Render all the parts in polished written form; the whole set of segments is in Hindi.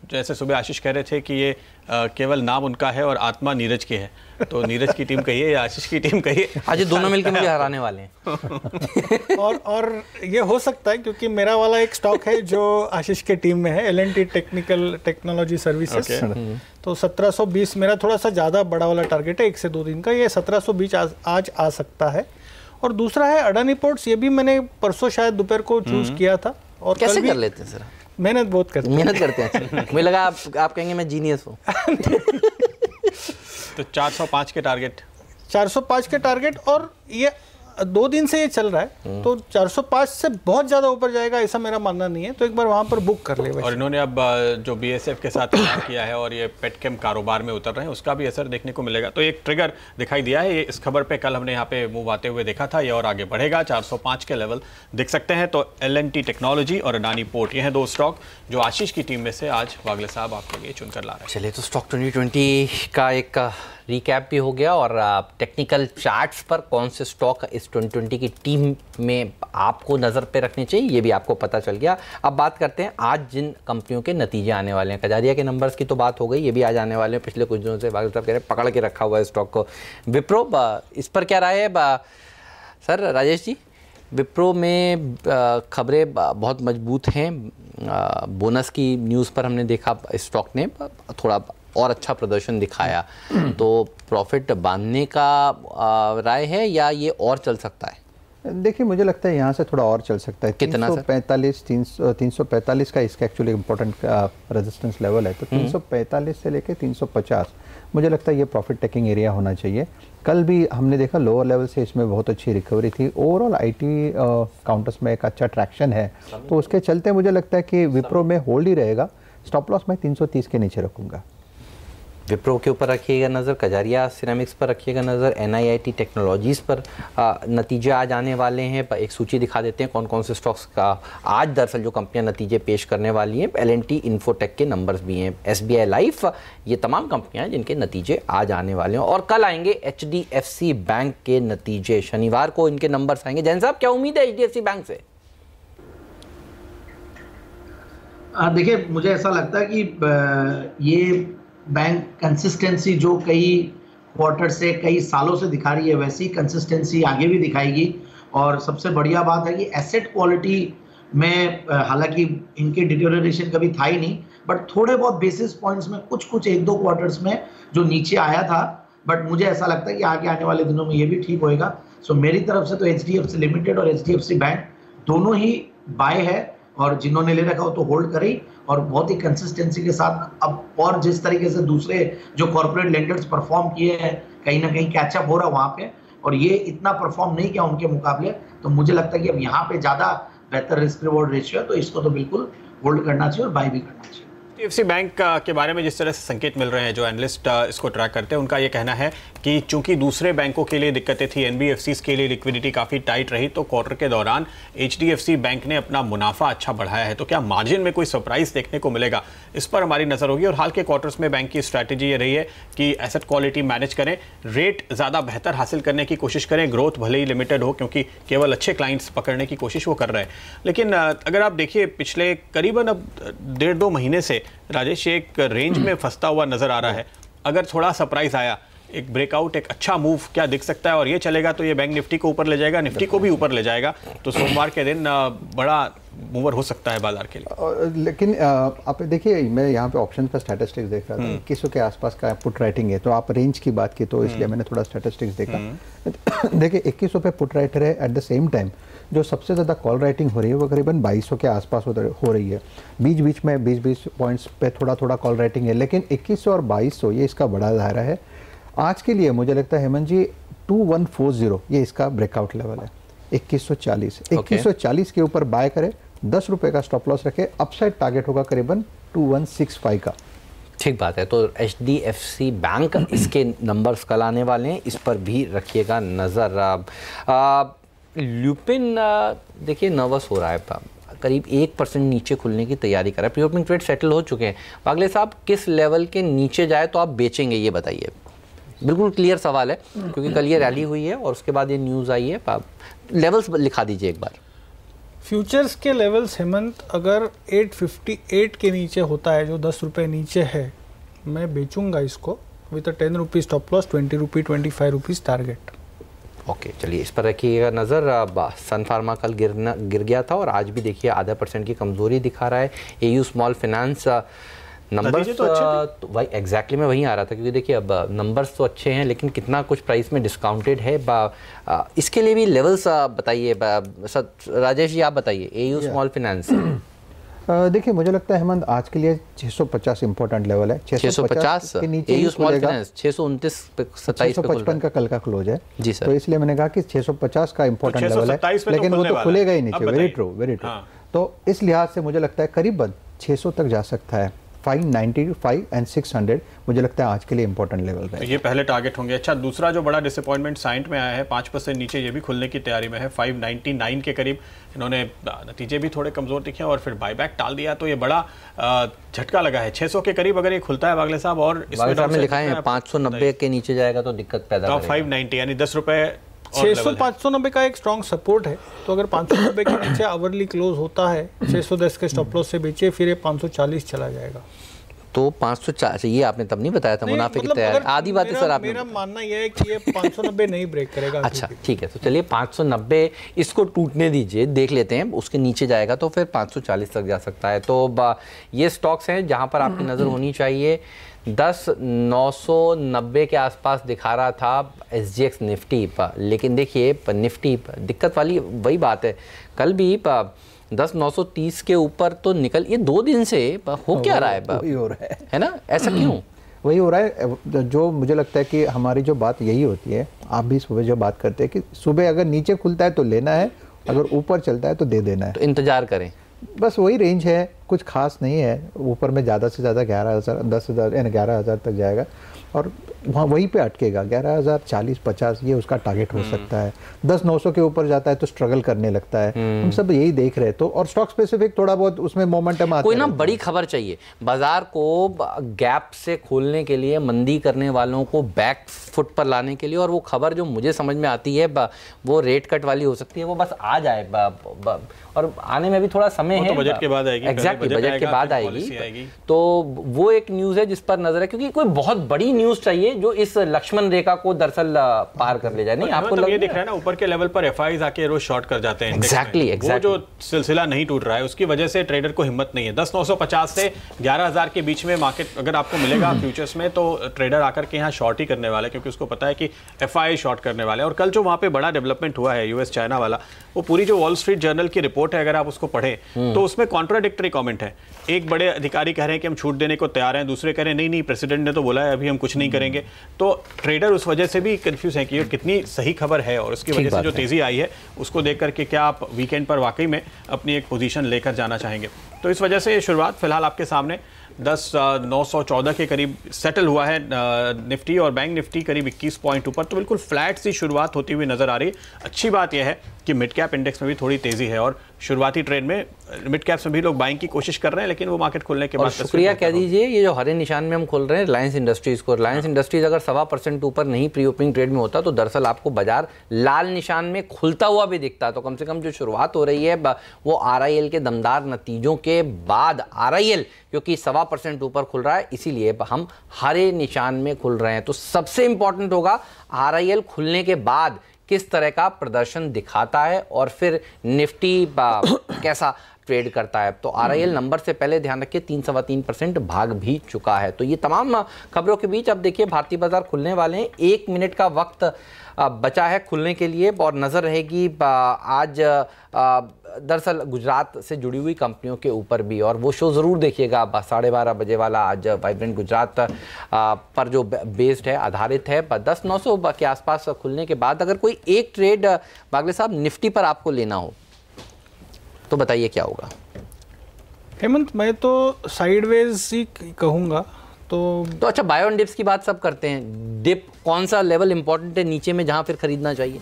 जैसे सुबह आशीष कह रहे थे कि ये केवल नाम उनका है और आत्मा नीरज की है, तो नीरज की टीम कहिए या आशीष की टीम कहिए, आज ये दोनों मिलकर मुझे हराने वाले हैं। और ये हो सकता है क्योंकि मेरा वाला एक स्टॉक है जो आशीष के टीम में है, L&T टेक्निकल टेक्नोलॉजी सर्विसेज। तो 1720 मेरा थोड़ा सा ज़्यादा बड़ा वाला टारगेट है, 1 से 2 दिन का। ये 1720 आज आ सकता है। और दूसरा है अडानी पोर्ट्स, ये भी मैंने परसों शायद दोपहर को चूज किया था। और कैसे कर लेते हैं सर? मेहनत बहुत करते हैं। मेहनत करते हैं। मुझे लगा आप कहेंगे मैं जीनियस हूँ। तो 405 के टारगेट, 405 के टारगेट, और ये 2 दिन से ये चल रहा है, तो 405 से बहुत ज़्यादा ऊपर जाएगा ऐसा मेरा मानना नहीं है। तो एक बार वहाँ पर बुक कर ले। और इन्होंने अब जो BSF के साथ काम किया है और ये पेटकेम कारोबार में उतर रहे हैं, उसका भी असर देखने को मिलेगा। तो एक ट्रिगर दिखाई दिया है, ये इस खबर पे कल हमने यहाँ पे मूव आते हुए देखा था, ये और आगे बढ़ेगा। 405 के लेवल दिख सकते हैं। तो L&T टेक्नोलॉजी और अडानी पोर्ट, ये हैं 2 स्टॉक जो आशीष की टीम में से आज वागले साहब आपके लिए चुनकर ला रहे हैं। चलिए, तो स्टॉक 2020 का एक रिकैप भी हो गया, और टेक्निकल चार्ट्स पर कौन से स्टॉक इस 2020 की टीम में आपको नज़र पे रखने चाहिए ये भी आपको पता चल गया। अब बात करते हैं आज जिन कंपनियों के नतीजे आने वाले हैं। कजारिया के नंबर्स की तो बात हो गई, ये भी आज आने वाले हैं। पिछले कुछ दिनों से वागल साहब कह रहे हैं पकड़ के रखा हुआ है स्टॉक को। विप्रो, इस पर क्या राय है सर? राजेश जी, विप्रो में खबरें बहुत मजबूत हैं। बोनस की न्यूज़ पर हमने देखा स्टॉक ने थोड़ा और अच्छा प्रदर्शन दिखाया, तो प्रॉफिट बांधने का राय है या ये और चल सकता है? देखिए, मुझे लगता है यहाँ से थोड़ा और चल सकता है। कितना 345 का इसका एक्चुअली इम्पोर्टेंट रेजिस्टेंस लेवल है, तो 345 से लेके 350 मुझे लगता है ये प्रॉफिट टेकिंग एरिया होना चाहिए। कल भी हमने देखा लोअर लेवल से इसमें बहुत अच्छी रिकवरी थी। ओवरऑल IT काउंटर्स में एक अच्छा ट्रैक्शन है, तो उसके चलते मुझे लगता है कि विप्रो में होल्ड ही रहेगा। स्टॉप लॉस मैं 330 के नीचे रखूँगा। विप्रो के ऊपर रखिएगा नज़र, कजारिया सिरेमिक्स पर रखिएगा नज़र, NIIT टेक्नोलॉजीज़ पर नतीजे आज आने वाले हैं। एक सूची दिखा देते हैं कौन कौन से स्टॉक्स का आज दरअसल जो कंपनियां नतीजे पेश करने वाली हैं। L&T इन्फोटेक के नंबर्स भी हैं, SBI लाइफ, ये तमाम कंपनियां जिनके नतीजे आज आने वाले हैं। और कल आएंगे HDFC बैंक के नतीजे, शनिवार को इनके नंबर्स आएंगे। जैन साहब, क्या उम्मीद है HDFC बैंक से? देखिए, मुझे ऐसा लगता है कि ये बैंक कंसिस्टेंसी जो कई क्वार्टर से कई सालों से दिखा रही है, वैसी कंसिस्टेंसी आगे भी दिखाएगी। और सबसे बढ़िया बात है कि एसेट क्वालिटी में हालांकि इनके डिटेरियोरेशन कभी था ही नहीं, बट थोड़े बहुत बेसिस पॉइंट्स में कुछ 1-2 क्वार्टर्स में जो नीचे आया था, बट मुझे ऐसा लगता है कि आगे आने वाले दिनों में ये भी ठीक होएगा। सो मेरी तरफ से तो HDFC लिमिटेड और HDFC बैंक दोनों ही बाय है, और जिन्होंने ले रखा हो तो होल्ड करें, और बहुत ही कंसिस्टेंसी के साथ। अब और जिस तरीके से दूसरे जो कॉर्पोरेट लेंडर्स परफॉर्म किए हैं, कहीं ना कहीं कैचअप हो रहा है वहाँ पे, और ये इतना परफॉर्म नहीं किया उनके मुकाबले, तो मुझे लगता है कि अब यहाँ पे ज़्यादा बेहतर रिस्क रिवॉर्ड रेशियो है, तो इसको तो बिल्कुल होल्ड करना चाहिए और बाय भी करना चाहिए। HDFC बैंक के बारे में जिस तरह से संकेत मिल रहे हैं, जो एनालिस्ट इसको ट्रैक करते हैं, उनका ये कहना है कि चूंकि दूसरे बैंकों के लिए दिक्कतें थी, NBFCs के लिए लिक्विडिटी काफ़ी टाइट रही, तो क्वार्टर के दौरान HDFC बैंक ने अपना मुनाफा अच्छा बढ़ाया है। तो क्या मार्जिन में कोई सरप्राइज देखने को मिलेगा, इस पर हमारी नज़र होगी। और हाल के क्वार्टर्स में बैंक की स्ट्रैटेजी ये रही है कि एसेट क्वालिटी मैनेज करें, रेट ज़्यादा बेहतर हासिल करने की कोशिश करें, ग्रोथ भले ही लिमिटेड हो, क्योंकि केवल अच्छे क्लाइंट्स पकड़ने की कोशिश वो कर रहे हैं। लेकिन अगर आप देखिए पिछले करीबन अब 1.5-2 महीने से राजेश एक रेंज में फंसता हुआ नजर आ रहा है। अगर थोड़ा सरप्राइज आया, एक ब्रेकआउट, एक अच्छा मूव क्या दिख सकता है, और ये चलेगा तो ये बैंक निफ्टी को ऊपर ले जाएगा, निफ्टी को भी ऊपर ले जाएगा, तो सोमवार के दिन बड़ा मूवर हो सकता है बाजार के लिए। लेकिन आप देखिए, मैं यहाँ पे ऑप्शन पर स्टैटिस्टिक्स देख रहा था, 2100 के आसपास का पुट राइटिंग है, तो आप रेंज की बात की तो इसलिए मैंने थोड़ा स्टैटिस्टिक्स देखा। देखिए 2100 पे पुट राइटर है, एट द सेम टाइम जो सबसे ज़्यादा कॉल राइटिंग हो रही है वो करीबन 2200 के आसपास हो रही है। बीच बीच में 20 पॉइंट्स पे थोड़ा कॉल राइटिंग है, लेकिन 2100 और 2200 ये इसका बड़ा दायरा है। आज के लिए मुझे लगता है हेमंत जी 2140 ये इसका ब्रेकआउट लेवल है। 2140 2140 के ऊपर बाय करें, 10 रुपये का स्टॉप लॉस रखे, अपसाइड टारगेट होगा करीबन 2165 का। ठीक बात है। तो HDFC बैंक, इसके नंबर्स कल आने वाले हैं, इस पर भी रखिएगा नज़र। ल्यूपिन देखिए नर्वस हो रहा है, करीब 1% नीचे खुलने की तैयारी कर रहा है। प्री ओपनिंग ट्रेड सेटल हो चुके हैं। वागले साहब, किस लेवल के नीचे जाए तो आप बेचेंगे, ये बताइए। बिल्कुल क्लियर सवाल है, क्योंकि कल ये रैली हुई है और उसके बाद ये न्यूज़ आई है। लेवल्स लिखा दीजिए एक बार। फ्यूचर्स के लेवल्स हेमंत अगर 858 के नीचे होता है, जो 10 रुपये नीचे है, मैं बेचूंगा इसको with 10 rupees stop loss, 20 rupee 25 rupees target. Okay चलिए इस पर रखिएगा नज़र। सन फार्मा कल गिर गया था और आज भी देखिए 0.5% की कमज़ोरी दिखा रहा है। एयू स्मॉल फाइनेंस नंबर्स तो वही एग्जैक्टली मैं वहीं आ रहा था, क्योंकि देखिए अब नंबर्स तो अच्छे हैं लेकिन कितना कुछ प्राइस में डिस्काउंटेड है। इसके लिए भी लेवल्स बताइए राजेश जी, आप बताइए एयू स्मॉल फाइनेंस। देखिए मुझे लगता है हेमंत आज के लिए 650 इंपॉर्टेंट लेवल है। 650 के नीचे एयू स्मॉल फाइनेंस 629 27 655 का कल का क्लोज है जी सर। तो इसलिए मैंने कहा कि 650 का इंपॉर्टेंट लेवल है, लेकिन वो तो खुलेगा ही नीचे। Very true, very true. तो इस लिहाज से मुझे लगता है करीबन 600 तक जा सकता है। 595 एंड 600 मुझे लगता है आज के लिए इंपॉर्टेंट लेवल है। ये पहले टारगेट होंगे। अच्छा, दूसरा जो बड़ा डिसअपॉइंटमेंट साइंट में आया है 5% नीचे, ये भी खुलने की तैयारी में है। 599 के करीब इन्होंने नतीजे भी थोड़े कमजोर दिखे और फिर बायबैक टाल दिया, तो ये बड़ा झटका लगा है। 600 के करीब अगर ये खुलता है बागले साहब, और इसमें लिखा है 590 के नीचे जाएगा तो दिक्कत पैदा करेगा। 590 यानी 10 रुपए 590 का एक स्ट्रॉन्ग सपोर्ट है, तो अगर 590 के नीचे आवरली क्लोज होता है 610 के स्टॉप लॉस से बेचे, फिर ये 540 चला जाएगा। तो 540 ये आपने तब नहीं बताया था मुनाफे की तैयारी, आधी बातें सर आपने। मेरा मानना यह है कि ये 590 नहीं ब्रेक करेगा। अच्छा ठीक है, तो चलिए 590 इसको टूटने दीजिए, देख लेते हैं उसके नीचे जाएगा तो फिर 540 तक जा सकता है। तो ये स्टॉक्स हैं जहां पर आपकी नज़र होनी चाहिए। 10,990 के आसपास दिखा रहा था SGX निफ्टी पर, लेकिन देखिए निफ्टी दिक्कत वाली वही बात है, कल भी 10,930 के ऊपर तो निकल, ये 2 दिन से हो क्या रहा है? वही हो रहा है ना, ऐसा क्यों वही हो रहा है? जो मुझे लगता है कि हमारी जो बात यही होती है, आप भी सुबह जो बात करते हैं कि सुबह अगर नीचे खुलता है तो लेना है, अगर ऊपर चलता है तो दे देना है, तो इंतजार करें। बस वही रेंज है, कुछ खास नहीं है। ऊपर में ज़्यादा से ज़्यादा 11,000 10,000 यानी 11,000 तक जाएगा और वहाँ वहीं पे अटकेगा। 11,000 40 50 ये उसका टारगेट हो सकता है। 10,900 के ऊपर जाता है तो स्ट्रगल करने लगता है। हम सब यही देख रहे हैं। तो और स्टॉक स्पेसिफिक थोड़ा बहुत उसमें मोमेंटम आता है। कोई ना बड़ी खबर चाहिए बाजार को गैप से खोलने के लिए, मंदी करने वालों को बैक फुट पर लाने के लिए, और वो खबर जो मुझे समझ में आती है वो रेट कट वाली हो सकती है, वो बस आ जाए और आने में भी थोड़ा समय है। तो बजट के बाद आएगी। एग्जैक्टली बजट के बाद आएगी। तो वो एक न्यूज़ है जिस पर नजर है, क्योंकि कोई बहुत बड़ी न्यूज़ चाहिए जो इस लक्ष्मण रेखा को दरअसल पार कर ले जाए। नहीं आपको ये दिख रहा है ना, ऊपर के लेवल पर एफआईज आके रोज शॉर्ट कर जाते हैं। एग्जैक्टली वो जो सिलसिला नहीं टूट रहा है उसकी वजह से ट्रेडर को हिम्मत नहीं है। 10,950 से 11,000 के बीच में मार्केट अगर आपको मिलेगा फ्यूचर्स में, तो ट्रेडर आकर के यहाँ शॉर्ट ही करने वाला है, क्योंकि उसको पता है कि एफआई शॉर्ट करने वाले हैं। और कल जो वहाँ पे बड़ा डेवलपमेंट हुआ है यूएस चाइना वाला, वो पूरी जो वॉल स्ट्रीट जर्नल की रिपोर्ट है अगर आप उसको पढ़ें तो उसमें कॉन्ट्राडिक्टरी कमेंट है। एक बड़े अधिकारी कह रहे हैं कि हम छूट देने को तैयार हैं, दूसरे कह रहे हैं नहीं नहीं प्रेसिडेंट ने तो बोला है अभी हम कुछ नहीं करेंगे। तो ट्रेडर उस वजह से भी कंफ्यूज है कि ये कितनी सही खबर है, और उसकी वजह से जो तेजी आई है उसको देख करके क्या आप वीकेंड पर वाकई में अपनी एक पोजीशन लेकर जाना चाहेंगे। तो इस वजह से शुरुआत फिलहाल आपके सामने 10,914 के करीब सेटल हुआ है निफ्टी, और बैंक निफ्टी करीब 21 पॉइंट ऊपर। तो बिल्कुल फ्लैट सी शुरुआत होती हुई नजर आ रही। अच्छी बात यह है कि मिड कैप इंडेक्स में भी थोड़ी तेजी है, और शुरुआती ट्रेड में मिड कैप्स में भी लोग बाइंग की कोशिश कर रहे हैं, लेकिन वो मार्केट खुलने के बाद शुक्रिया कह दीजिए। ये जो हरे निशान में हम खोल रहे हैं रिलायंस इंडस्ट्रीज को, रिलायंस इंडस्ट्रीज अगर 1.25% ऊपर नहीं प्री ओपनिंग ट्रेड में होता तो दरअसल आपको बाजार लाल निशान में खुलता हुआ भी दिखता। तो कम से कम जो शुरुआत हो रही है वो RIL के दमदार नतीजों के बाद, RIL क्योंकि 1.25% ऊपर खुल रहा है इसीलिए हम हरे निशान में खुल रहे हैं। तो सबसे इंपॉर्टेंट होगा RIL खुलने के बाद किस तरह का प्रदर्शन दिखाता है और फिर निफ्टी कैसा ट्रेड करता है। तो RIL नंबर से पहले ध्यान रखिए 3-3.25% भाग भी चुका है। तो ये तमाम खबरों के बीच अब देखिए भारतीय बाजार खुलने वाले हैं। 1 मिनट का वक्त बचा है खुलने के लिए, और नज़र रहेगी आज दरअसल गुजरात से जुड़ी हुई कंपनियों के ऊपर भी, और वो शो ज़रूर देखिएगा 12:30 बजे वाला। आज वाइब्रेंट गुजरात पर जो बेस्ड है, आधारित है। 10,900 के आसपास खुलने के बाद अगर कोई एक ट्रेड बागले साहब निफ्टी पर आपको लेना हो तो बताइए क्या होगा? हेमंत मैं तो साइडवेज ही कहूँगा। तो अच्छा, बायो एंड डिप्स की बात सब करते हैं। डिप कौन सा लेवल इंपॉर्टेंट है नीचे में जहां फिर खरीदना चाहिए?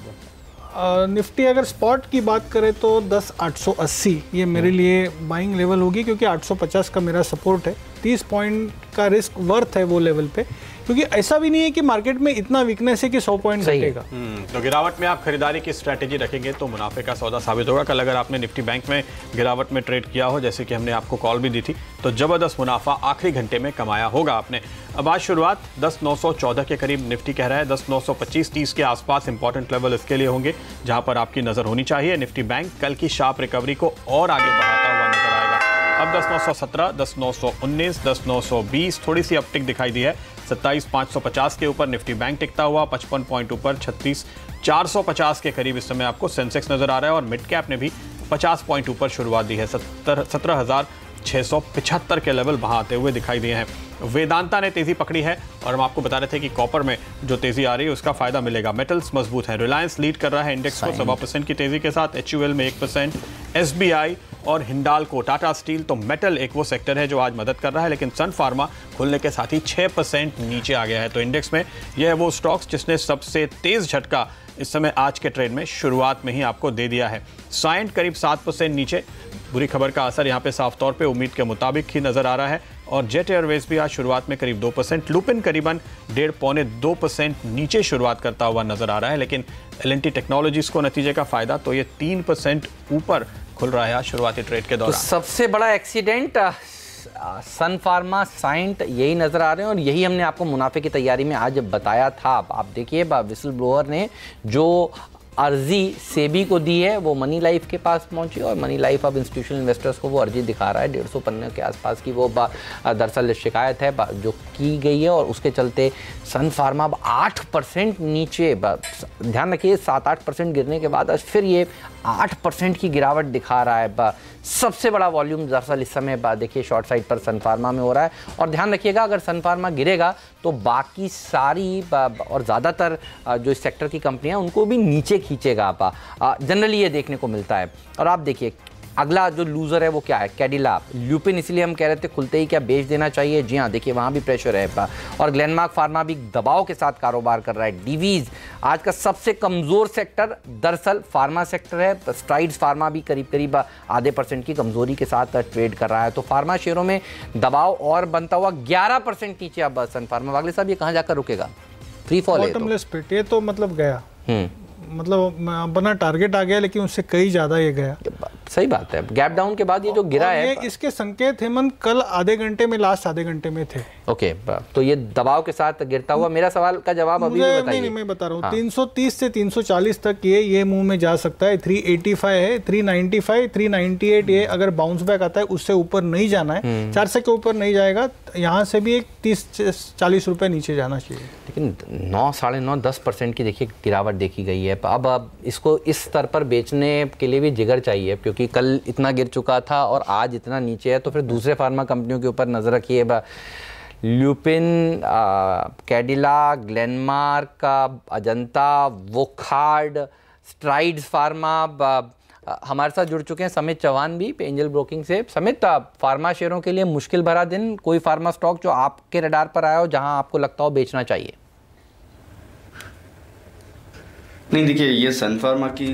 निफ्टी अगर स्पॉट की बात करें तो 10,880 ये मेरे लिए बाइंग लेवल होगी, क्योंकि 850 का मेरा सपोर्ट है। 30 पॉइंट का रिस्क वर्थ है वो लेवल पे। क्योंकि ऐसा भी नहीं है कि मार्केट में इतना वीकनेस है कि 100 पॉइंट घटेगा। तो गिरावट में आप खरीदारी की स्ट्रैटेजी रखेंगे तो मुनाफे का सौदा साबित होगा। कल अगर आपने निफ्टी बैंक में गिरावट में ट्रेड किया हो, जैसे कि हमने आपको कॉल भी दी थी, तो जबरदस्त मुनाफा आखिरी घंटे में कमाया होगा आपने। अब आज शुरुआत 10,914 के करीब निफ्टी कह रहा है, 10,925-30 के आसपास इंपॉर्टेंट लेवल इसके लिए होंगे जहां पर आपकी नजर होनी चाहिए। निफ्टी बैंक कल की शार्प रिकवरी को और आगे बढ़ाता हुआ नजर आएगा। अब 10,917, 10,919, 10,920 थोड़ी सी अपटिक दिखाई दी है। 27,550 के ऊपर निफ्टी बैंक टिकता हुआ, 55 पॉइंट ऊपर 36,450 के करीब इस समय आपको सेंसेक्स नजर आ रहा है। और मिड कैप ने भी 50 पॉइंट ऊपर शुरुआत दी है, 17,675 के लेवल वहां आते हुए दिखाई दिए हैं। वेदांता ने तेजी पकड़ी है और हम आपको बता रहे थे कि कॉपर में जो तेजी आ रही है उसका फायदा मिलेगा। मेटल्स मजबूत है, रिलायंस लीड कर रहा है इंडेक्स को 7% की तेजी के साथ, HUL में 1%, SBI और हिंडाल्को, टाटा स्टील। तो मेटल एक वो सेक्टर है जो आज मदद कर रहा है, लेकिन सन फार्मा खुलने के साथ ही 6% नीचे आ गया है। तो इंडेक्स में यह है वो स्टॉक्स जिसने सबसे तेज झटका इस समय आज के ट्रेड में शुरुआत में ही आपको दे दिया है। साइंट करीब 7% नीचे, बुरी खबर का असर यहाँ पे साफ तौर पे उम्मीद के मुताबिक ही नजर आ रहा है। और जेट एयरवेज भी आज शुरुआत में करीब 2%, लुपिन करीबन 1.5-2% नीचे शुरुआत करता हुआ नजर आ रहा है। लेकिन L&T टेक्नोलॉजीज को नतीजे का फायदा तो ये 3% ऊपर खुल रहा है शुरुआती ट्रेड के दौरान। तो सबसे बड़ा एक्सीडेंट सन फार्मा, साइंट यही नजर आ रहे हैं और यही हमने आपको मुनाफे की तैयारी में आज बताया था। आप देखिए विसल ब्लोअर ने जो अर्जी सेबी को दी है वो मनी लाइफ के पास पहुंची और मनी लाइफ अब इंस्टीट्यूशनल इन्वेस्टर्स को वो अर्जी दिखा रहा है। 150 पन्ने के आसपास की वो दरअसल शिकायत है जो की गई है और उसके चलते सन फार्मा अब 8% नीचे, ध्यान रखिए 7-8% गिरने के बाद आज फिर ये 8% की गिरावट दिखा रहा है। सबसे बड़ा वॉल्यूम दरअसल इस समय देखिए शॉर्ट साइड पर सन फार्मा में हो रहा है। और ध्यान रखिएगा अगर सन फार्मा गिरेगा तो बाकी सारी और ज़्यादातर जो इस सेक्टर की कंपनियां उनको भी नीचे खींचेगा। आप जनरली ये देखने को मिलता है। और आप देखिए अगला जो लूजर है वो क्या है, कैडिला। ल्यूपिन इसलिए हम कह रहे थे खुलते ही क्या बेच देना चाहिए, जी हाँ देखिए वहाँ भी प्रेशर है। और ग्लेनमार्क फार्मा भी दबाव के साथ कारोबार कर रहा है। डीवीज आज का सबसे कमज़ोर सेक्टर दरअसल फार्मा सेक्टर है। स्ट्राइड्स फार्मा भी करीब 0.5% की कमजोरी के साथ ट्रेड कर रहा है। तो फार्मा शेयरों में दबाव और बनता हुआ 11% नीचे अब सन फार्मा। वागले साहब ये कहाँ जाकर रुकेगा, फ्री फॉल है तो? ये तो मतलब गया, मतलब अपना टारगेट आ गया लेकिन उससे कई ज्यादा ये गया। सही बात है, गैप डाउन के बाद ये जो गिरा है, इसके संकेत हेमंत कल आधे घंटे में, लास्ट आधे घंटे में थे। ओके, तो ये दबाव के साथ गिरता हुआ। मेरा सवाल का जवाब अभी भी बताइए। नहीं, मैं बता रहा हूँ हाँ। 330 से 340 तक ये मुंह में जा सकता है। 385 है, 395, 398 ये अगर बाउंस बैक आता है उससे ऊपर नहीं जाना है, 400 के ऊपर नहीं जाएगा। यहाँ से भी एक 30-40 रुपए नीचे जाना चाहिए। लेकिन 9-9.5-10% की देखिए गिरावट देखी गई है। अब इसको इस स्तर पर बेचने के लिए भी जिगर चाहिए क्योंकि कल इतना गिर चुका था और आज इतना नीचे है। तो फिर दूसरे फार्मा कंपनियों के ऊपर नजर रखिए। Lupin, Cadila, Glenmark, Ajanta, Wockhardt, Strides pharma. हमारे साथ जुड़ चुके हैं समित चौहान भी एंजल ब्रोकिंग से। समित, फार्मा शेयरों के लिए मुश्किल भरा दिन, कोई फार्मा स्टॉक जो आपके रडार पर आया हो जहां आपको लगता हो बेचना चाहिए? नहीं, देखिए ये सन फार्मा की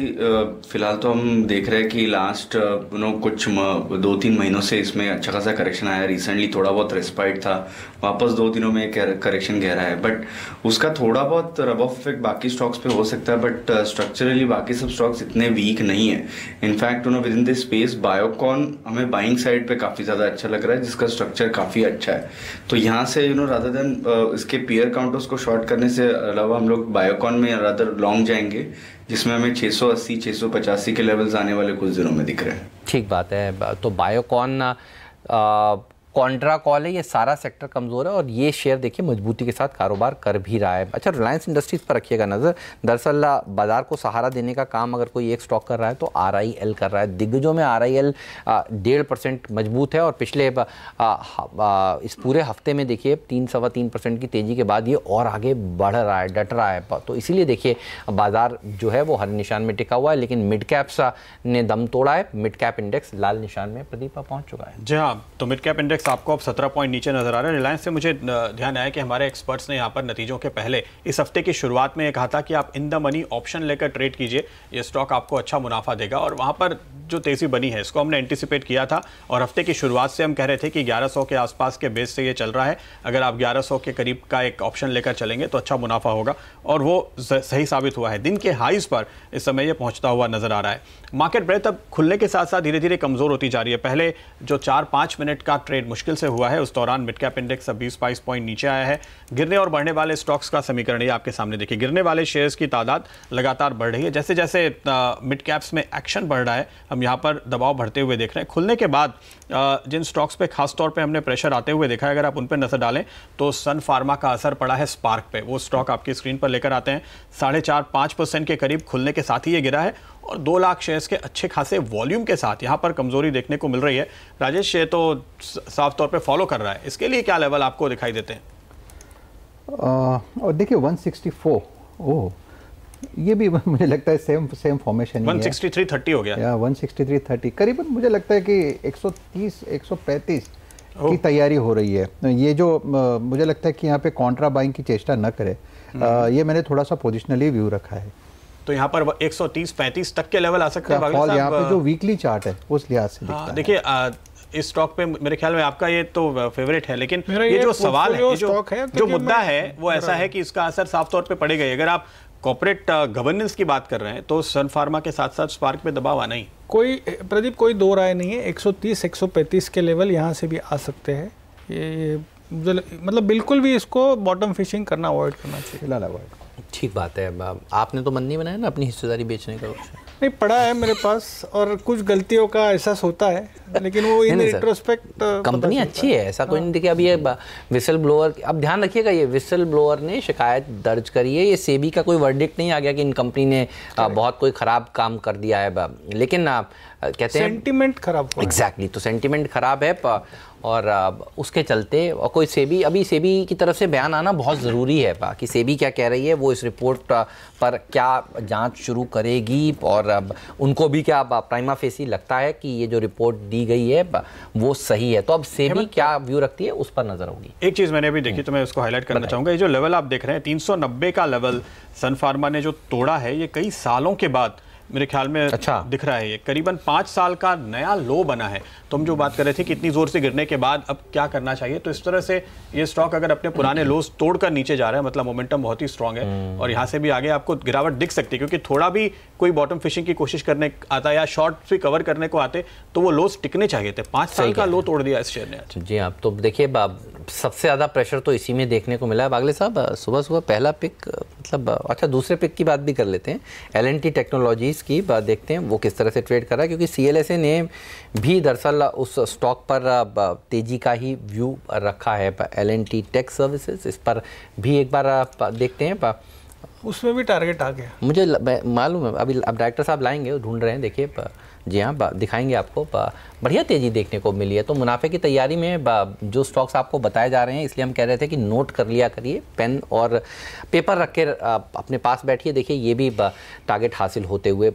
फिलहाल तो हम देख रहे हैं कि लास्ट कुछ 2-3 महीनों से इसमें अच्छा खासा करेक्शन आया। रिसेंटली थोड़ा बहुत रेस्पाइट था, वापस 2 दिनों में करेक्शन गहरा है, बट उसका थोड़ा बहुत रब ऑफ इफेक्ट बाकी स्टॉक्स पे हो सकता है। बट स्ट्रक्चरली बाकी सब स्टॉक्स इतने वीक नहीं है। In fact with in this space Biocon हमें बाइंग साइड पे काफ़ी ज़्यादा अच्छा लग रहा है, जिसका स्ट्रक्चर काफ़ी अच्छा है। तो यहाँ से रादर देन इसके पीयर काउंटर्स को शॉर्ट करने से अलावा हम लोग बायोकॉन में रादर लॉन्ग जाएंगे, जिसमें हमें 680-685 के लेवल्स आने वाले कुछ दिनों में दिख रहे हैं। ठीक बात है। तो बायोकॉन कॉन्ट्रा कॉल है, ये सारा सेक्टर कमज़ोर है और ये शेयर देखिए मजबूती के साथ कारोबार कर भी रहा है। अच्छा, रिलायंस इंडस्ट्रीज़ पर रखिएगा नज़र। दरअसल बाजार को सहारा देने का काम अगर कोई एक स्टॉक कर रहा है तो RIL कर रहा है। दिग्गजों में RIL 1.5% मजबूत है और पिछले इस पूरे हफ्ते में देखिए 3-3.25% की तेज़ी के बाद ये और आगे बढ़ रहा है, डट रहा है। तो इसीलिए देखिए बाजार जो है वो हर निशान में टिका हुआ है, लेकिन मिड कैप्स ने दम तोड़ा है। मिड कैप इंडेक्स लाल निशान में प्रदीप पहुँच चुका है। जी हाँ, तो मिड कैप इंडेक्स इंडेक्स आपको अब 17 पॉइंट नीचे नजर आ रहा है। रिलायंस से मुझे ध्यान आया कि हमारे एक्सपर्ट्स ने यहाँ पर नतीजों के पहले इस हफ्ते की शुरुआत में ये कहा था कि आप इन द मनी ऑप्शन लेकर ट्रेड कीजिए, ये स्टॉक आपको अच्छा मुनाफा देगा। और वहाँ पर जो तेजी बनी है इसको हमने एंटिसिपेट किया था और हफ्ते की शुरुआत से हम कह रहे थे कि 1100 के आसपास के बेस से ये चल रहा है। अगर आप 1100 के करीब का एक ऑप्शन लेकर चलेंगे तो अच्छा मुनाफा होगा और वो सही साबित हुआ है। दिन के हाईज पर इस समय ये पहुंचता हुआ नजर आ रहा है। मार्केट ब्रेथ अब खुलने के साथ साथ धीरे धीरे कमजोर होती जा रही है। पहले जो 4-5 मिनट का ट्रेड मुश्किल से हुआ है उस दौरान मिड कैप इंडेक्स अब 20-22 पॉइंट नीचे आया है। गिरने और बढ़ने वाले स्टॉक्स का समीकरण ये आपके सामने देखिए। गिरने वाले शेयर्स की तादाद लगातार बढ़ रही है। जैसे जैसे मिड कैप्स में एक्शन बढ़ रहा है हम यहाँ पर दबाव बढ़ते हुए देख रहे हैं। खुलने के बाद जिन स्टॉक्स पे खास तौर पे हमने प्रेशर आते हुए देखा है, अगर आप उन पे नजर डालें तो सन फार्मा का असर पड़ा है स्पार्क पे। वो स्टॉक आपकी स्क्रीन पर लेकर आते हैं। 4.5-5% के करीब खुलने के साथ ही ये गिरा है और 2 लाख शेयर्स के अच्छे खासे वॉल्यूम के साथ यहाँ पर कमजोरी देखने को मिल रही है। राजेश, ये तो साफ तौर पे फॉलो कर रहा है, इसके लिए क्या लेवल आपको दिखाई देते हैं? और देखिए 164, ओह ये भी मुझे लगता है सेम फॉर्मेशन 163.30 हो गया, 163.30 करीबन। मुझे लगता है कि 130-135 की तैयारी हो रही है। ये जो मुझे लगता है कि यहाँ पे कॉन्ट्रा बाइंग की चेष्टा न करे, ये मैंने थोड़ा सा पोजिशनली व्यू रखा है। तो यहाँ पर 130-35 तक के लेवल आ सकते हैं। यहाँ पे जो वीकली चार्ट है उस लिहाज से देखिए इस स्टॉक पे मेरे ख्याल में आपका ये तो फेवरेट है, लेकिन ये जो सवाल है, जो मुद्दा है वो ऐसा है कि इसका असर साफ तौर पे पड़ेगा। अगर आप कॉर्पोरेट गवर्नेंस की बात कर रहे हैं तो सन फार्मा के साथ साथ स्पार्क पे दबाव आना ही प्रदीप कोई दो राय नहीं है। 130-135 के लेवल यहाँ से भी आ सकते हैं। ये मतलब बिल्कुल भी इसको बॉटम फिशिंग करना अवॉइड करना चाहिए। ठीक बात है। आपने तो मन नहीं बनाया ना अपनी हिस्सेदारी बेचने का? नहीं, पड़ा है मेरे पास और कुछ गलतियों का एहसास होता है, लेकिन वो इन रिट्रोस्पेक्ट कंपनी अच्छी है, ऐसा कोई नहीं। देखिए अब ये विसल ब्लोअर, अब ध्यान रखिएगा, ये विसल ब्लोअर ने शिकायत दर्ज करी है। ये सेबी का कोई वर्डिक्ट नहीं आ गया कि इन कंपनी ने बहुत कोई खराब काम कर दिया है, लेकिन कहते हैं सेंटीमेंट खराब हुआ। एग्जैक्टली, तो सेंटीमेंट खराब है और उसके चलते और कोई सेबी की तरफ से बयान आना बहुत ज़रूरी है कि सेबी क्या कह रही है, वो इस रिपोर्ट पर क्या जांच शुरू करेगी और अब उनको भी क्या प्राइमा फेसी लगता है कि ये जो रिपोर्ट दी गई है वो सही है। तो अब सेबी क्या व्यू रखती है उस पर नजर होगी। एक चीज़ मैंने अभी देखी तो मैं उसको हाईलाइट करना चाहूँगा। ये जो लेवल आप देख रहे हैं 390 का लेवल सन फार्मा ने जो तोड़ा है, ये कई सालों के बाद मेरे ख्याल में दिख रहा है। ये करीबन 5 साल का नया लो बना है। तो हम जो बात कर रहे थे कि इतनी जोर से गिरने के बाद अब क्या करना चाहिए, तो इस तरह से ये स्टॉक अगर अपने पुराने लोस तोड़कर नीचे जा रहा है, मतलब मोमेंटम बहुत ही स्ट्रांग है और यहाँ से भी आगे आपको गिरावट दिख सकती है। क्योंकि थोड़ा भी कोई बॉटम फिशिंग की कोशिश करने आता या शॉर्ट भी कवर करने को आते तो वो लोस टिकने चाहिए थे। 5 साल का लो तोड़ दिया इस शेयर ने आज। जी आप तो देखिए सबसे ज़्यादा प्रेशर तो इसी में देखने को मिला है। बागले साहब सुबह सुबह पहला पिक, मतलब अच्छा दूसरे पिक की बात भी कर लेते हैं, L&T टेक्नोलॉजीज़ की बात देखते हैं वो किस तरह से ट्रेड कर रहा है। क्योंकि CLSA ने भी दरअसल उस स्टॉक पर तेज़ी का ही व्यू रखा है। L&T टेक सर्विसेज, इस पर भी एक बार देखते हैं। उसमें भी टारगेट आ गया, मुझे मालूम है। अभी अब डायरेक्टर साहब लाएंगे, ढूंढ रहे हैं। देखिए जी हाँ, दिखाएंगे आपको। बढ़िया तेज़ी देखने को मिली है। तो मुनाफे की तैयारी में जो स्टॉक्स आपको बताए जा रहे हैं, इसलिए हम कह रहे थे कि नोट कर लिया करिए, पेन और पेपर रख के अपने पास बैठिए। देखिए ये भी टारगेट हासिल होते हुए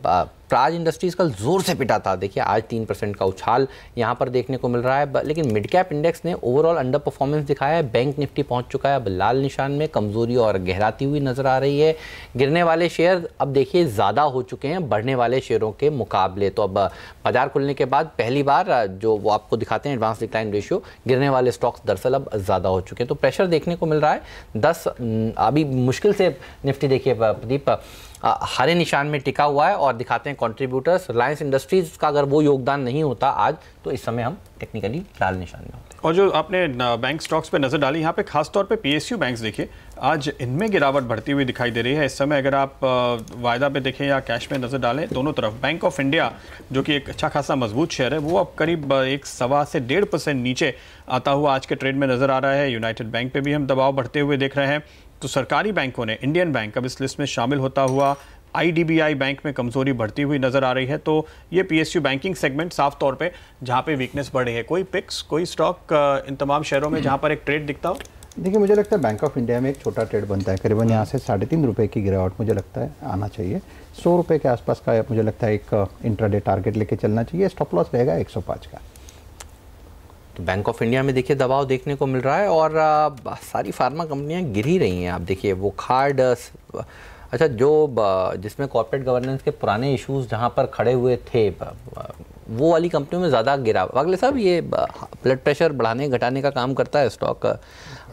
प्राज इंडस्ट्रीज़ कल जोर से पिटा था। देखिए आज 3% का उछाल यहाँ पर देखने को मिल रहा है। लेकिन मिड कैप इंडेक्स ने ओवरऑल अंडर परफॉर्मेंस दिखाया है। बैंक निफ्टी पहुँच चुका है अब लाल निशान में, कमजोरी और गहराती हुई नजर आ रही है। गिरने वाले शेयर अब देखिए ज़्यादा हो चुके हैं बढ़ने वाले शेयरों के मुकाबले। तो अब बाजार खुलने के बाद पहली बार जो वो आपको दिखाते हैं एडवांस डिक्लाइन रेशियो, गिरने वाले स्टॉक्स दरअसल अब ज़्यादा हो चुके हैं। तो प्रेशर देखने को मिल रहा है। 10 अभी मुश्किल से निफ्टी देखिए प्रदीप हरे निशान में टिका हुआ है और दिखाते हैं कंट्रीब्यूटर्स। रिलायंस इंडस्ट्रीज का अगर वो योगदान नहीं होता आज, तो इस समय हम टेक्निकली लाल निशान में होते। और जो आपने बैंक स्टॉक्स पे नजर डाली, यहाँ पे खास तौर पे PSU बैंक्स देखिए, आज इनमें गिरावट बढ़ती हुई दिखाई दे रही है। इस समय अगर आप वायदा पे देखें या कैश में नजर डालें, दोनों तरफ बैंक ऑफ इंडिया जो कि एक अच्छा खासा मजबूत शेयर है, वो अब करीब 1.25 से 1.5% नीचे आता हुआ आज के ट्रेड में नजर आ रहा है। यूनाइटेड बैंक पे भी हम दबाव बढ़ते हुए देख रहे हैं। तो सरकारी बैंकों ने, इंडियन बैंक अब इस लिस्ट में शामिल होता हुआ, IDBI बैंक में कमजोरी बढ़ती हुई नजर आ रही है। तो ये PSU बैंकिंग सेगमेंट साफ तौर पे जहां पे वीकनेस बढ़ रही है। कोई पिक्स, कोई स्टॉक इन तमाम शेयरों में जहां पर एक ट्रेड दिखता हो? देखिए मुझे लगता है बैंक ऑफ इंडिया में एक छोटा ट्रेड बनता है, करीबन यहाँ से 3.5 रुपये की गिरावट मुझे लगता है आना चाहिए। 100 रुपये के आसपास का मुझे लगता है एक इंट्राडे टारगेट लेके चलना चाहिए। स्टॉप लॉस रहेगा 105 का। तो बैंक ऑफ इंडिया में देखिए दबाव देखने को मिल रहा है और सारी फार्मा कंपनियां गिर ही रही हैं। आप देखिए वो खार्ड, अच्छा जो जिसमें कॉर्पोरेट गवर्नेंस के पुराने इश्यूज जहां पर खड़े हुए थे, वो वाली कंपनियों में ज़्यादा गिरा। अगले साहब ये ब्लड प्रेशर बढ़ाने घटाने का काम करता है स्टॉक,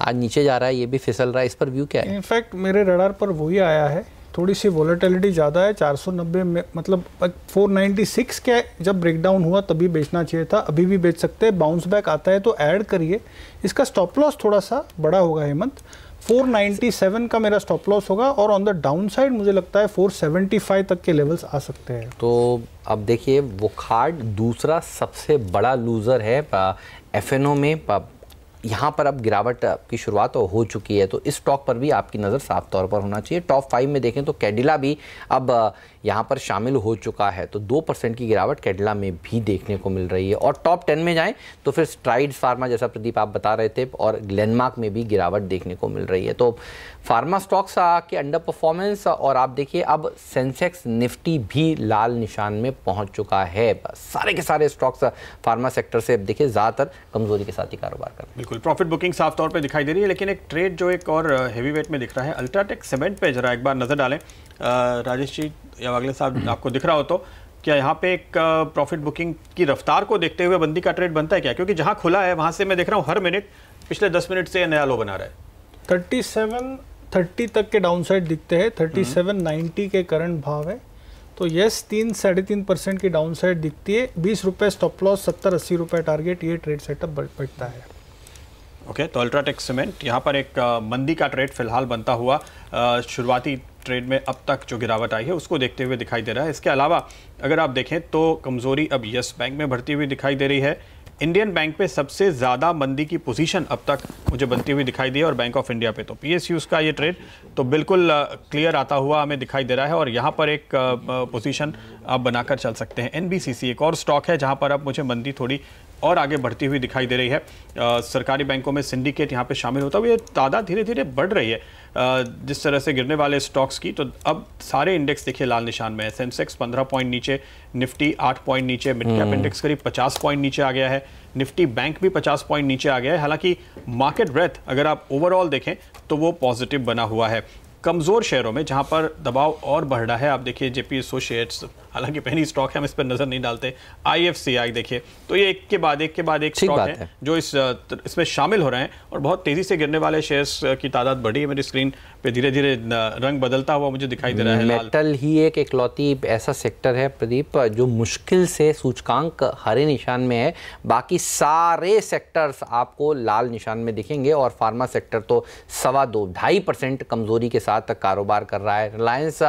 आज नीचे जा रहा है, ये भी फिसल रहा है, इस पर व्यू क्या है? इनफैक्ट मेरे रडार पर वही आया है, थोड़ी सी वोलेटिलिटी ज़्यादा है 490 में, मतलब 496 के जब ब्रेकडाउन हुआ तभी बेचना चाहिए था, अभी भी बेच सकते हैं। बाउंस बैक आता है तो ऐड करिए। इसका स्टॉप लॉस थोड़ा सा बड़ा होगा हेमंत, 497 का मेरा स्टॉप लॉस होगा और ऑन द डाउन साइड मुझे लगता है 475 तक के लेवल्स आ सकते हैं। तो अब देखिए वो खार्ड दूसरा सबसे बड़ा लूज़र है एफएनओ में, यहाँ पर अब गिरावट की शुरुआत हो चुकी है, तो इस स्टॉक पर भी आपकी नज़र साफ तौर पर होना चाहिए। टॉप 5 में देखें तो कैडिला भी अब यहाँ पर शामिल हो चुका है, तो 2% की गिरावट कैडिला में भी देखने को मिल रही है। और टॉप 10 में जाएं तो फिर स्ट्राइड्स फार्मा, जैसा प्रदीप आप बता रहे थे, और ग्लेनमार्क में भी गिरावट देखने को मिल रही है। तो फार्मा स्टॉक्स के अंडर परफॉर्मेंस, और आप देखिए अब सेंसेक्स निफ्टी भी लाल निशान में पहुंच चुका है। सारे के सारे स्टॉक्स फार्मा सेक्टर से देखिए ज़्यादातर कमजोरी के साथ ही कारोबार कर रहे हैं। बिल्कुल प्रॉफिट बुकिंग साफ तौर पे दिखाई दे रही है, लेकिन एक ट्रेड जो एक और हेवी वेट में दिख रहा है, अल्ट्राटेक सीमेंट पे जरा एक बार नजर डालें। राजेश जी या वागले साहब, आपको दिख रहा हो तो क्या यहाँ पे एक प्रॉफिट बुकिंग की रफ्तार को देखते हुए बंदी का ट्रेड बनता है क्या? क्योंकि जहाँ खुला है वहां से मैं देख रहा हूँ हर मिनट पिछले 10 मिनट से नया लो बना रहा है। 3730 तक के डाउन साइड दिखते हैं, 3790 के करंट भाव है, तो यस 3-3.5% की डाउन साइड दिखती है। 20 रुपये स्टॉप लॉस, 70-80 रुपये टारगेट, ये ट्रेड सेटअप बैठता है। ओके, तो अल्ट्राटेक सीमेंट यहाँ पर एक मंदी का ट्रेड फिलहाल बनता हुआ शुरुआती ट्रेड में अब तक जो गिरावट आई है उसको देखते हुए दिखाई दे रहा है। इसके अलावा अगर आप देखें तो कमजोरी अब यस बैंक में बढ़ती हुई दिखाई दे रही है। इंडियन बैंक पे सबसे ज़्यादा मंदी की पोजीशन अब तक मुझे बनती हुई दिखाई दी है, और बैंक ऑफ इंडिया पे तो पीएसयूज का ये ट्रेड तो बिल्कुल क्लियर आता हुआ हमें दिखाई दे रहा है। और यहाँ पर एक पोजीशन आप बनाकर चल सकते हैं। एनबीसीसी एक और स्टॉक है जहाँ पर अब मुझे मंदी थोड़ी और आगे बढ़ती हुई दिखाई दे रही है। सरकारी बैंकों में सिंडिकेट यहाँ पे शामिल होता हुआ ये तादाद धीरे धीरे बढ़ रही है। जिस तरह से गिरने वाले स्टॉक्स की, तो अब सारे इंडेक्स देखिए लाल निशान में है। सेंसेक्स 15 पॉइंट नीचे, निफ्टी 8 पॉइंट नीचे, मिड कैप इंडेक्स करीब 50 पॉइंट नीचे आ गया है, निफ्टी बैंक भी 50 पॉइंट नीचे आ गया है। हालांकि मार्केट ब्रेथ अगर आप ओवरऑल देखें तो वो पॉजिटिव बना हुआ है। कमज़ोर शेयरों में जहां पर दबाव और बढ़ रहा है, आप देखिए जेपी एसोसिएट्स, हालांकि पहली स्टॉक है हम इस पर नज़र नहीं डालते, IFCI देखिए, तो ये एक के बाद एक स्टॉक है जो इसमें शामिल हो रहे हैं। और बहुत तेज़ी से गिरने वाले शेयर्स की तादाद बढ़ी है। मेरी स्क्रीन पे धीरे धीरे रंग बदलता हुआ मुझे दिखाई दे रहा है। मेटल ही एक इकलौती ऐसा सेक्टर है प्रदीप जो मुश्किल से सूचकांक हरे निशान में है, बाकी सारे सेक्टर्स आपको लाल निशान में दिखेंगे। और फार्मा सेक्टर तो 2.25% कमजोरी के साथ कारोबार कर रहा है। रिलायंस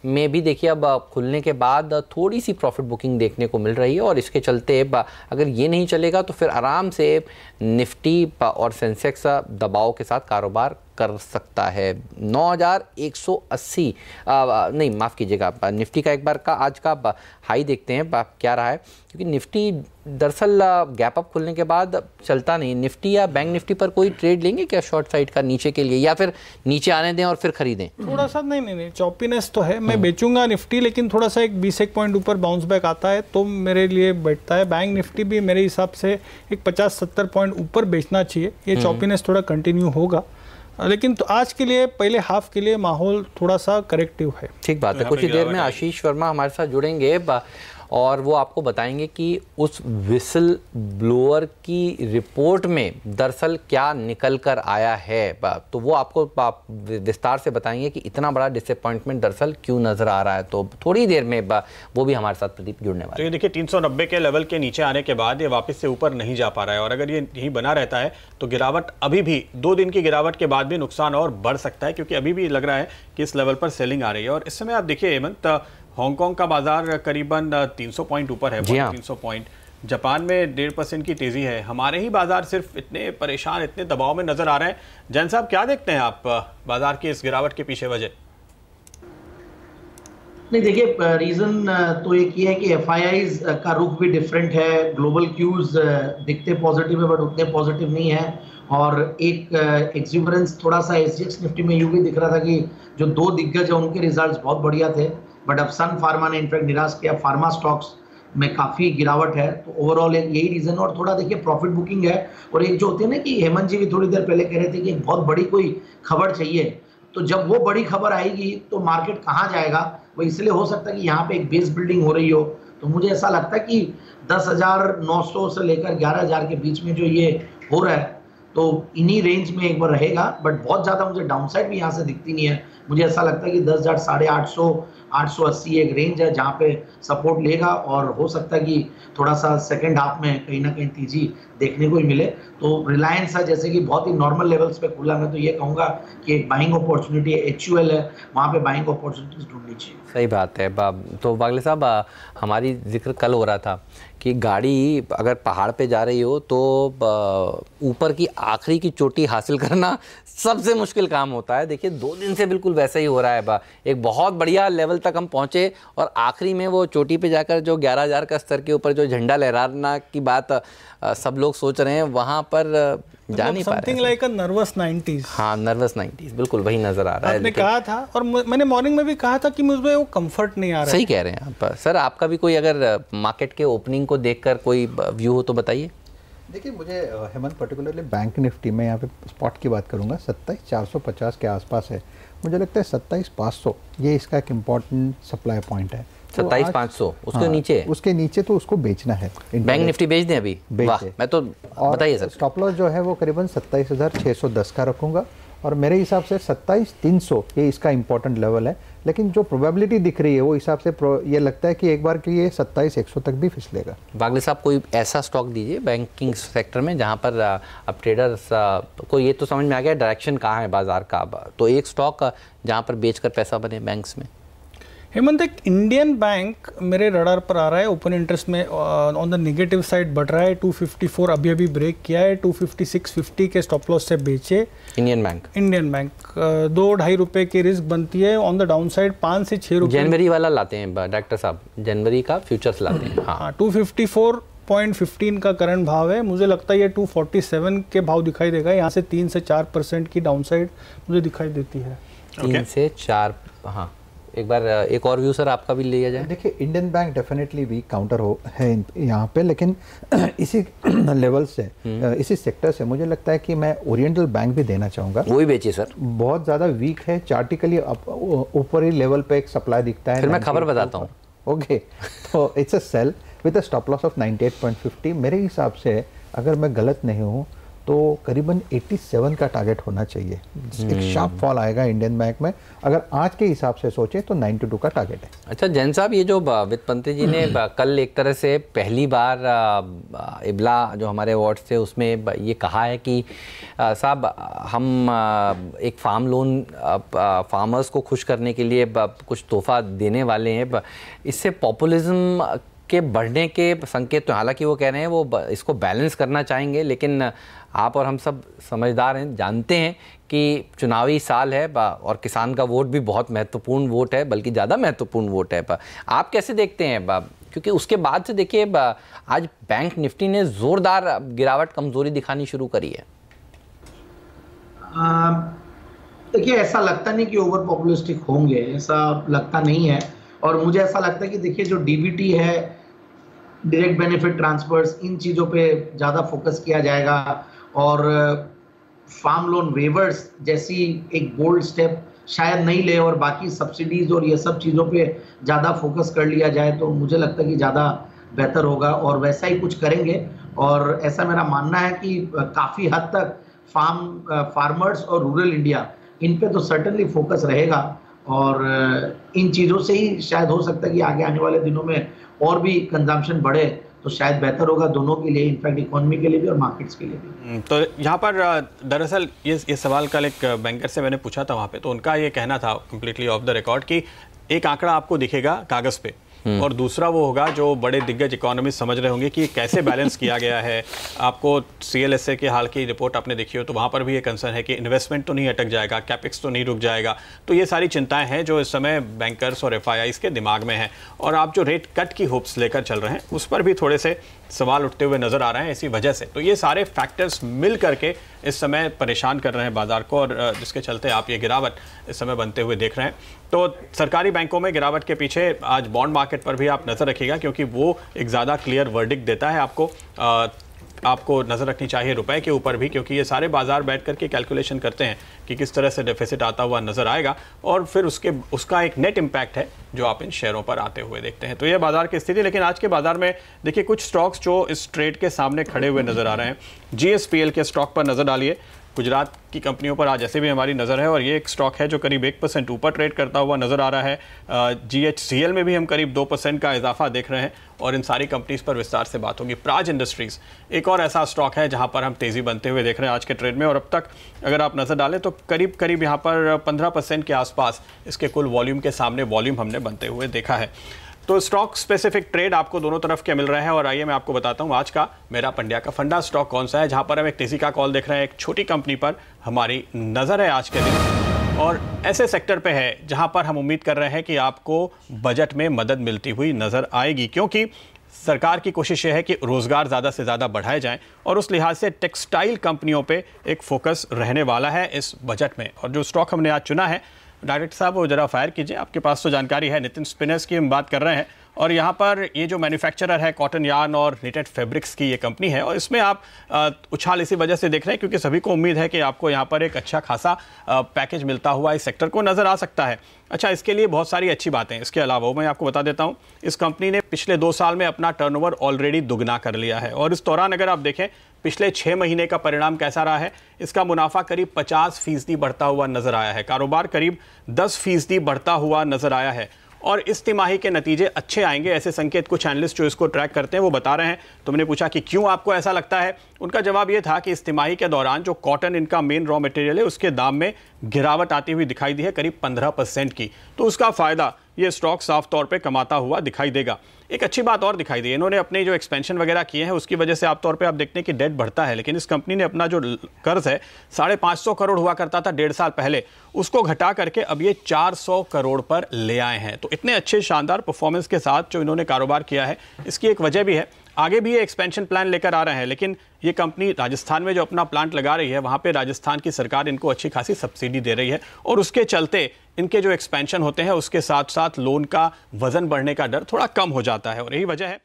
में भी देखिए अब खुलने के बाद थोड़ी सी प्रॉफिट बुकिंग देखने को मिल रही है, और इसके चलते अगर ये नहीं चलेगा तो फिर आराम से निफ्टी और सेंसेक्स दबाव के साथ कारोबार कर सकता है। 9180 नहीं माफ़ कीजिएगा, निफ्टी का एक बार का आज का हाई देखते हैं क्या रहा है, क्योंकि निफ्टी दरअसल गैप अप खुलने के बाद चलता नहीं। निफ्टी या बैंक निफ्टी पर कोई ट्रेड लेंगे क्या शॉर्ट साइड का नीचे के लिए, या फिर नीचे आने दें और फिर खरीदें? थोड़ा सा नहीं चॉपीनेस तो है, मैं बेचूंगा निफ्टी, लेकिन थोड़ा सा एक 20 पॉइंट ऊपर बाउंस बैक आता है तो मेरे लिए बैठता है। बैंक निफ्टी भी मेरे हिसाब से एक 50-70 पॉइंट ऊपर बेचना चाहिए। ये चॉपीनेस थोड़ा कंटिन्यू होगा, लेकिन तो आज के लिए पहले हाफ के लिए माहौल थोड़ा सा करेक्टिव है। ठीक बात है। कुछ ही देर में आशीष वर्मा हमारे साथ जुड़ेंगे और वो आपको बताएंगे कि उस विसल ब्लोअर की रिपोर्ट में दरअसल क्या निकल कर आया है, तो वो आपको विस्तार से बताएंगे कि इतना बड़ा डिसअपॉइंटमेंट दरअसल क्यों नजर आ रहा है। तो थोड़ी देर में वो भी हमारे साथ प्रदीप जुड़ने वाले। तो ये देखिए 390 के लेवल के नीचे आने के बाद ये वापस से ऊपर नहीं जा पा रहा है, और अगर ये यहीं बना रहता है तो गिरावट अभी भी 2 दिन की गिरावट के बाद भी नुकसान और बढ़ सकता है, क्योंकि अभी भी लग रहा है कि इस लेवल पर सेलिंग आ रही है। और इस समय आप देखिए हेमंत, हांगकांग का बाजार करीबन 300 पॉइंट ऊपर है, 300 पॉइंट। जापान में 1.5% की तेजी है। हमारे ही बाजार सिर्फ इतने परेशान, इतने दबाव में नजर आ रहे हैं। जैन साहब, क्या देखते हैं आप बाजार की इस गिरावट के पीछे वजह? नहीं देखिए, रीजन तो एक ये है कि FIIs का रुख भी डिफरेंट है। ग्लोबल क्यूज दिखते पॉजिटिव है बट उतने पॉजिटिव नहीं है, और एक एक्सुबरेंस थोड़ा सा SGX निफ्टी में यूं भी दिख रहा था कि जो 2 दिग्गज है उनके रिजल्ट्स बहुत बढ़िया थे, बट अब सन फार्मा ने इनफैक्ट निराश किया। फार्मा स्टॉक्स में काफ़ी गिरावट है। तो ओवरऑल एक यही रीज़न है। और थोड़ा देखिए प्रॉफिट बुकिंग है, और एक जो होती है ना कि हेमंत जी भी थोड़ी देर पहले कह रहे थे कि एक बहुत बड़ी कोई खबर चाहिए, तो जब वो बड़ी खबर आएगी तो मार्केट कहाँ जाएगा, वो इसलिए हो सकता है कि यहाँ पे एक बेस बिल्डिंग हो रही हो। तो मुझे ऐसा लगता है कि 10,900 से लेकर 11,000 के बीच में जो ये हो रहा है, तो इन्हीं रेंज में एक बार रहेगा। बट बहुत ज़्यादा मुझे डाउनसाइड भी यहाँ से दिखती नहीं है। मुझे ऐसा लगता है कि 10,000, 850, 880 एक रेंज है जहाँ पे सपोर्ट लेगा, और हो सकता है कि थोड़ा सा सेकंड हाफ में कहीं ना कहीं तेजी देखने को ही मिले। तो रिलायंस है जैसे कि बहुत ही नॉर्मल लेवल्स पे खुला, मैं तो ये कहूँगा कि एक बाइंग अपॉर्चुनिटी है। HUL है, वहाँ पे बाइंग अपॉर्चुनिटीज ढूंढनी चाहिए। सही बात है। तो बागले साहब, हमारी जिक्र कल हो रहा था कि गाड़ी अगर पहाड़ पे जा रही हो तो ऊपर की आखिरी की चोटी हासिल करना सबसे मुश्किल काम होता है। देखिए 2 दिन से बिल्कुल वैसा ही हो रहा है। एक बहुत बढ़िया लेवल तक हम पहुंचे और आखिरी में वो चोटी पे जाकर जो 11,000 का स्तर के ऊपर जो झंडा लहराना की बात सब लोग सोच रहे हैं, वहां पर जा नहीं पा रहे। Something like a nervous 90s। हाँ, नर्वस 90s बिल्कुल वही नजर आ रहा है। आपने कहा था, और मैंने मॉर्निंग में भी कहा था कि मुझे वो कंफर्ट नहीं आ रहा है। सही कह रहे हैं आप सर। आपका भी कोई अगर मार्केट के ओपनिंग को देखकर कोई व्यू हो तो बताइए। देखिए, मुझे हेमंत पर्टिकुलरली बैंक निफ्टी में यहाँ पे स्पॉट की बात करूँगा, 27,450 के आसपास है। मुझे लगता है 27,500 ये इसका एक इम्पॉर्टेंट सप्लाई पॉइंट है। 27,500 उसके नीचे, उसके नीचे तो उसको बेचना है। बैंक निफ्टी बेच दें अभी? वाह, मैं तो बताइए सर। स्टॉप लॉस जो है वो करीबन 27,610 का रखूंगा, और मेरे हिसाब से 27,300 ये इसका इंपॉर्टेंट लेवल है। लेकिन जो प्रोबेबिलिटी दिख रही है वो हिसाब से ये लगता है कि एक बार कि ये 27,100 तक भी फिसलेगा। बागले साहब, कोई ऐसा स्टॉक दीजिए बैंकिंग सेक्टर में जहां पर अब ट्रेडर्स को ये तो समझ में आ गया डायरेक्शन कहाँ है बाजार का, तो एक स्टॉक जहां पर बेचकर पैसा बने बैंक्स में। हेमंत, एक इंडियन बैंक मेरे रडार पर आ रहा है। ओपन इंटरेस्ट में ऑन द नेगेटिव साइड बढ़ रहा है। 254 अभी ब्रेक किया है। 256.50 के स्टॉप लॉस से बेचे। इंडियन बैंक 2-2.5 रुपए की रिस्क बनती है। ऑन द डाउन साइड 5 से 6 रुपए। जनवरी वाला लाते हैं डायरेक्टर साहब, जनवरी का फ्यूचर्स लाते हैं। हाँ, 254.15 का करंट भाव है। मुझे लगता है ये 247 के भाव दिखाई देगा। यहाँ से 3 से 4% की डाउन साइड मुझे दिखाई देती है। 3 से 4। हाँ, एक बार एक और व्यू सर आपका भी लिया जाए। देखिए, Indian bank definitely weak counter है यहाँ पे, लेकिन इसी लेवल से इसी सेक्टर से मुझे लगता है कि मैं ओरिएंटल बैंक भी देना चाहूँगा। वही बेचिए सर। बहुत ज़्यादा वीक है चार्टिकली, ऊपरी लेवल पे एक सप्लाई दिखता है। फिर मैं खबर बताता हूँ। ओके, तो it's a sell with a stop loss of 98.50। मेरे हिसाब से अगर मैं गलत नहीं हूँ तो करीबन 87 का टारगेट होना चाहिए। एक शार्प फॉल आएगा इंडियन बैंक में। अगर आज के हिसाब से सोचे तो 92 का टारगेट है। अच्छा जैन साहब, ये जो वित्त मंत्री जी ने कल एक तरह से पहली बार इबला जो हमारे अवार्ड्स थे उसमें ये कहा है कि साहब हम एक फार्म लोन फार्मर्स को खुश करने के लिए कुछ तोहफा देने वाले हैं। इससे पॉपुलिज्म के बढ़ने के संकेत, तो हालांकि वो कह रहे हैं वो इसको बैलेंस करना चाहेंगे, लेकिन आप और हम सब समझदार हैं, जानते हैं कि चुनावी साल है और किसान का वोट भी बहुत महत्वपूर्ण वोट है, बल्कि ज़्यादा महत्वपूर्ण वोट है। आप कैसे देखते हैं? क्योंकि उसके बाद से देखिए आज बैंक निफ्टी ने ज़ोरदार गिरावट, कमज़ोरी दिखानी शुरू करी है। देखिए, ऐसा लगता नहीं कि ओवर पॉपुलिस्टिक होंगे, ऐसा लगता नहीं है। और मुझे ऐसा लगता है कि देखिए जो डीबीटी है, डायरेक्ट बेनिफिट ट्रांसफर्स, इन चीज़ों पे ज़्यादा फोकस किया जाएगा, और फार्म लोन वेवर्स जैसी एक बोल्ड स्टेप शायद नहीं ले, और बाकी सब्सिडीज और ये सब चीज़ों पे ज़्यादा फोकस कर लिया जाए तो मुझे लगता है कि ज़्यादा बेहतर होगा, और वैसा ही कुछ करेंगे। और ऐसा मेरा मानना है कि काफ़ी हद तक फार्मर्स और रूरल इंडिया, इन पे तो सर्टेनली फोकस रहेगा, और इन चीज़ों से ही शायद हो सकता है कि आगे आने वाले दिनों में और भी कंजम्पशन बढ़े तो शायद बेहतर होगा दोनों के लिए, इनफैक्ट इकोनॉमी के लिए भी और मार्केट्स के लिए भी। तो यहाँ पर दरअसल ये सवाल कल एक बैंकर से मैंने पूछा था वहाँ पे, तो उनका ये कहना था कंप्लीटली ऑफ द रिकॉर्ड कि एक आंकड़ा आपको दिखेगा कागज़ पे और दूसरा वो होगा जो बड़े दिग्गज इकोनॉमिस्ट समझ रहे होंगे कि कैसे बैलेंस किया गया है। आपको CLSA के हाल की रिपोर्ट आपने देखी हो तो वहाँ पर भी ये कंसर्न है कि इन्वेस्टमेंट तो नहीं अटक जाएगा, कैपेक्स तो नहीं रुक जाएगा। तो ये सारी चिंताएं हैं जो इस समय बैंकर्स और FIIs के दिमाग में हैं, और आप जो रेट कट की होप्स लेकर चल रहे हैं उस पर भी थोड़े से सवाल उठते हुए नजर आ रहे हैं इसी वजह से। तो ये सारे फैक्टर्स मिल करके इस समय परेशान कर रहे हैं बाजार को, और जिसके चलते आप ये गिरावट इस समय बनते हुए देख रहे हैं। तो सरकारी बैंकों में गिरावट के पीछे आज बॉन्ड मार्केट पर भी आप नजर रखिएगा, क्योंकि वो एक ज़्यादा क्लियर वर्डिक्ट देता है आपको नज़र रखनी चाहिए रुपए के ऊपर भी, क्योंकि ये सारे बाजार बैठ करके कैलकुलेशन करते हैं कि किस तरह से डेफिसिट आता हुआ नजर आएगा, और फिर उसका एक नेट इम्पैक्ट है जो आप इन शेयरों पर आते हुए देखते हैं। तो ये बाजार की स्थिति। लेकिन आज के बाजार में देखिए कुछ स्टॉक्स जो इस ट्रेड के सामने खड़े हुए नजर आ रहे हैं। GSPL के स्टॉक पर नजर डालिए। गुजरात की कंपनियों पर आज ऐसे भी हमारी नज़र है, और ये एक स्टॉक है जो करीब 1% ऊपर ट्रेड करता हुआ नज़र आ रहा है। GHCL में भी हम करीब 2% का इजाफा देख रहे हैं, और इन सारी कंपनीज पर विस्तार से बात होगी। प्राज इंडस्ट्रीज एक और ऐसा स्टॉक है जहां पर हम तेज़ी बनते हुए देख रहे हैं आज के ट्रेड में, और अब तक अगर आप नज़र डालें तो करीब यहाँ पर 15% के आसपास इसके कुल वॉल्यूम के सामने वॉल्यूम हमने बनते हुए देखा है। तो स्टॉक स्पेसिफिक ट्रेड आपको दोनों तरफ के मिल रहे हैं, और आइए मैं आपको बताता हूं आज का मेरा पंड्या का फंडा स्टॉक कौन सा है, जहां पर हम एक तेजी का कॉल देख रहे हैं। एक छोटी कंपनी पर हमारी नज़र है आज के दिन, और ऐसे सेक्टर पे है जहां पर हम उम्मीद कर रहे हैं कि आपको बजट में मदद मिलती हुई नज़र आएगी, क्योंकि सरकार की कोशिश ये है कि रोज़गार ज़्यादा से ज़्यादा बढ़ाए जाएं, और उस लिहाज से टेक्सटाइल कंपनियों पे एक फोकस रहने वाला है इस बजट में। और जो स्टॉक हमने आज चुना है, डायरेक्टर साहब वो जरा फायर कीजिए, आपके पास तो जानकारी है। नितिन स्पिनर्स की हम बात कर रहे हैं, और यहाँ पर ये जो मैन्युफैक्चरर है कॉटन यार्न और निटेड फैब्रिक्स की ये कंपनी है, और इसमें आप उछाल इसी वजह से देख रहे हैं क्योंकि सभी को उम्मीद है कि आपको यहाँ पर एक अच्छा खासा पैकेज मिलता हुआ इस सेक्टर को नज़र आ सकता है। अच्छा, इसके लिए बहुत सारी अच्छी बातें हैं। इसके अलावा मैं आपको बता देता हूँ, इस कंपनी ने पिछले 2 साल में अपना टर्नओवर ऑलरेडी दुगना कर लिया है, और इस दौरान अगर आप देखें पिछले 6 महीने का परिणाम कैसा रहा है, इसका मुनाफा करीब 50% बढ़ता हुआ नजर आया है, कारोबार करीब 10% बढ़ता हुआ नजर आया है, और इस तिमाही के नतीजे अच्छे आएंगे, ऐसे संकेत कुछ एनालिस्ट जो इसको ट्रैक करते हैं वो बता रहे हैं। तो मैंने पूछा कि क्यों आपको ऐसा लगता है, उनका जवाब ये था कि इस तिमाही के दौरान जो कॉटन इनका मेन रॉ मटेरियल है उसके दाम में गिरावट आती हुई दिखाई दी है करीब 15% की, तो उसका फायदा ये स्टॉक साफ तौर पे कमाता हुआ दिखाई देगा। एक अच्छी बात और दिखाई दी, इन्होंने अपने जो एक्सपेंशन वगैरह किए हैं उसकी वजह से आप तौर पे आप देखते हैं कि डेट बढ़ता है, लेकिन इस कंपनी ने अपना जो कर्ज है 550 करोड़ हुआ करता था 1.5 साल पहले, उसको घटा करके अब ये 400 करोड़ पर ले आए हैं। तो इतने अच्छे शानदार परफॉर्मेंस के साथ जो इन्होंने कारोबार किया है, इसकी एक वजह भी है। आगे भी ये एक्सपेंशन प्लान लेकर आ रहे हैं, लेकिन ये कंपनी राजस्थान में जो अपना प्लांट लगा रही है वहाँ पे राजस्थान की सरकार इनको अच्छी खासी सब्सिडी दे रही है, और उसके चलते इनके जो एक्सपेंशन होते हैं उसके साथ साथ लोन का वजन बढ़ने का डर थोड़ा कम हो जाता है, और यही वजह है